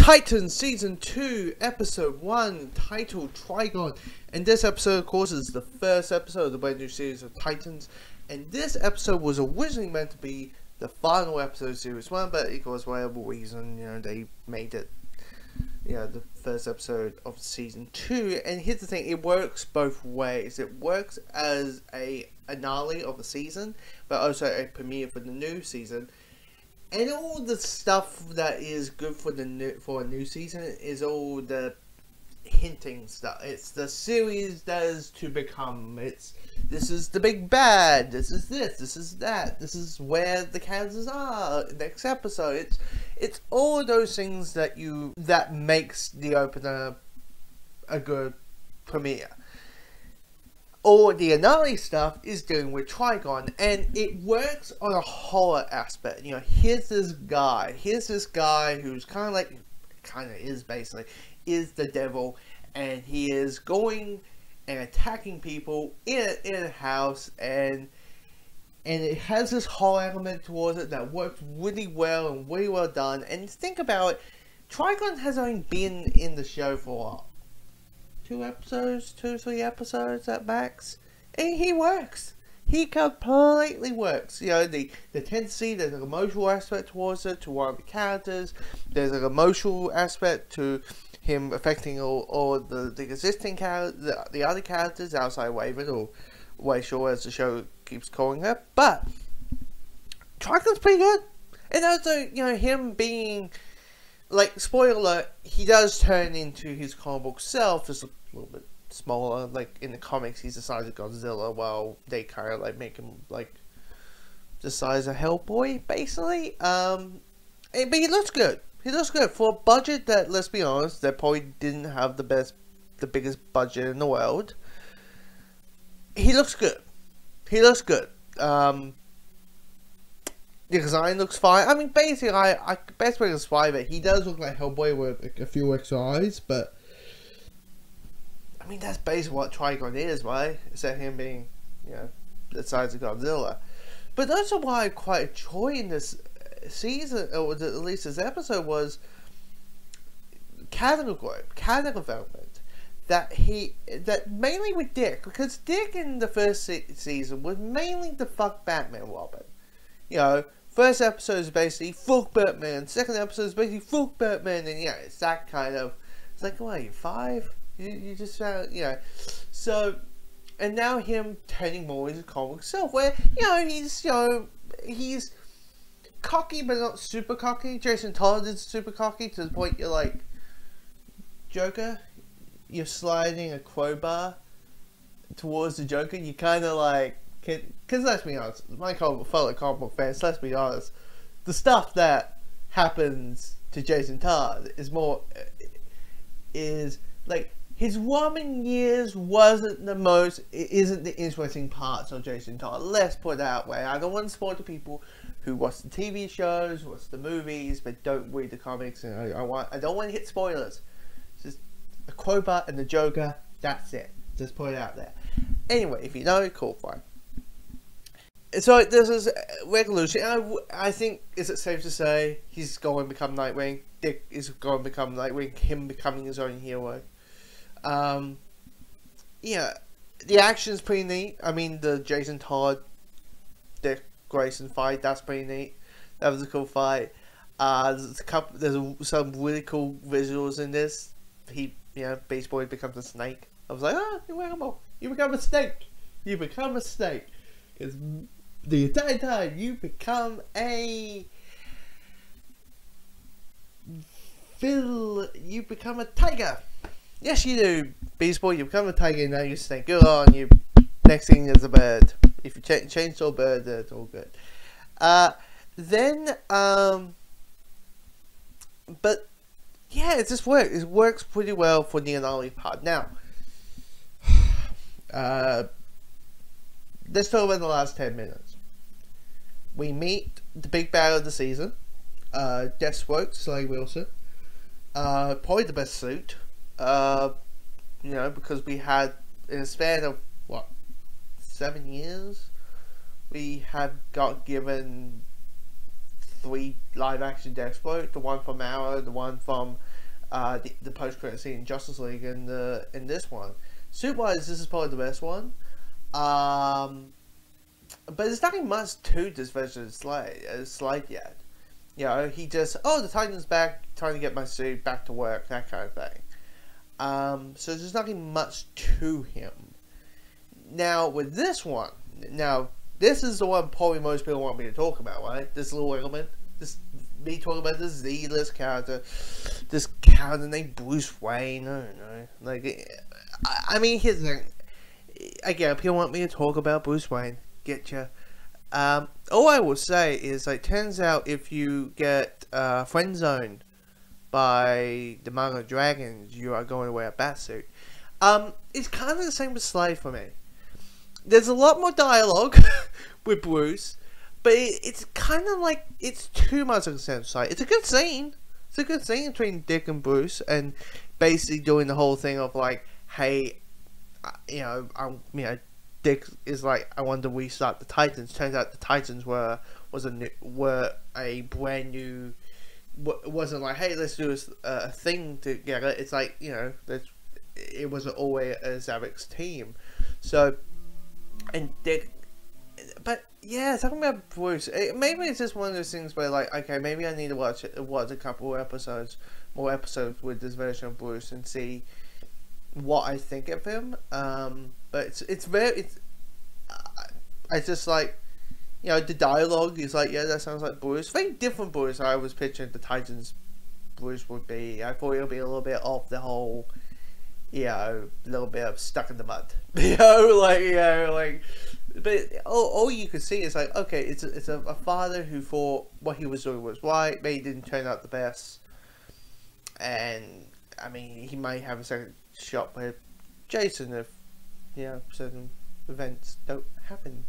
Titans Season 2, Episode 1, titled Trigon. And this episode, of course, is the first episode of the brand new series of Titans. And this episode was originally meant to be the final episode of Series 1, but of course, for whatever reason, they made it, the first episode of Season 2. And here's the thing, it works both ways. It works as a finale of the season, but also a premiere for the new season. And all the stuff that is good for a new season is all the hinting stuff. It's the series that is to become. This is the big bad. This is that. This is where the characters are. Next episode. It's all those things that makes the opener a good premiere. All the another stuff is dealing with Trigon, and it works on a horror aspect. Here's this guy who's kind of is the devil, and he is going and attacking people in a house, and it has this horror element towards it that works really well and really well done. And think about it, Trigon has only been in the show for 2 or 3 episodes at max, and he works. He completely works. The tendency, there's an emotional aspect towards it, to one of the characters. There's an emotional aspect to him affecting all the existing characters, the other characters outside Raven, or Wayshaw as the show keeps calling her. But Trigon's pretty good. And also, him being, spoiler alert, he does turn into his comic book self, just a little bit smaller. In the comics, he's the size of Godzilla, while they kind of make him the size of Hellboy, basically. But he looks good. He looks good for a budget that, let's be honest, they probably didn't have the biggest budget in the world. He looks good. He looks good. The design looks fine. I mean, basically, best way to describe it, he does look like Hellboy with a few extra eyes, but I mean, that's basically what Trigon is, right? Except him being, the size of Godzilla. But that's what I quite enjoy in this season, or at least this episode, was character growth, character development. That mainly with Dick, because Dick in the first season was mainly the fuck Batman Robin. First episode is basically fuck Batman, second episode is basically fuck Batman, and it's that kind of, it's like, what are you, 5? You just found, so, and now him turning more into comic self, where, he's cocky, but not super cocky. Jason Todd is super cocky, to the point you're like, Joker, you're sliding a crowbar towards the Joker, you kind of because let's be honest, my fellow comic book fans, let's be honest, the stuff that happens to Jason Todd is his woman years isn't the interesting parts of Jason Todd. Let's put it that way. I don't want to spoil the people who watch the TV shows, watch the movies, but don't read the comics, and I don't want to hit spoilers. Just a crowbar and the Joker, that's it. Just put it out there. Anyway, if you know, cool, fine. So there's this resolution. I think, is it safe to say he's going to become Nightwing? Dick is going to become Nightwing. Him becoming his own hero. The action's pretty neat. I mean, the Jason Todd, Dick Grayson fight, that's pretty neat. That was a cool fight. There's some really cool visuals in this. Beast Boy becomes a snake. I was like, you become a snake. You become a snake. Because the entire time you become a tiger. Yes, you do, Beast Boy. You become a tiger, now you're a snake. Go on, you. Next thing is a bird. If you change to a bird, it's all good. But yeah, it just works. It works pretty well for the analogy part. Now, let's talk about the last 10 minutes. We meet the big bad of the season, Deathstroke, Slade Wilson. Probably the best suit. Because we had, in a span of 7 years, we have got given 3 live-action Deathstroke, the one from Arrow, the one from the post-credit scene in Justice League, and in this one. Suit-wise, this is probably the best one. But there's nothing much to this version of Slade yet. You know, he just, oh, the Titan's back, trying to get my suit back to work, that kind of thing. So there's nothing much to him. Now, with this one, this is the one probably most people want me to talk about, right? This little element, me talking about this Z-list character, this character named Bruce Wayne, I don't know. Like, I mean, here's the thing. Again, people want me to talk about Bruce Wayne. Getcha. All I will say is, like, turns out if you get friendzoned by the Manga Dragons, you are going to wear a batsuit. It's kind of the same with Slade for me. There's a lot more dialogue with Bruce, but it's kind of like, it's too much of a sense of sight. It's a good scene. It's a good scene between Dick and Bruce, and basically doing the whole thing of like, hey, Dick is like, I want to restart the Titans. Turns out the Titans were a brand new. It wasn't like, hey, let's do a thing together. It's like, you know, it wasn't always a Zavic's team. So, and Dick, but yeah, talking about Bruce, maybe it's just one of those things where, like, okay, maybe I need to watch a couple more episodes with this version of Bruce and see what I think of him. But I just like, you know, the dialogue is like, yeah, that sounds like Bruce. Very different Bruce I was picturing the Titans Bruce would be. I thought it would be a little bit off the whole, you know, a little bit of stuck in the mud. But all you could see is like, okay, it's a father who thought what he was doing was right, maybe it didn't turn out the best, and I mean, he might have a second shot with Jason if, you know, certain events don't happen.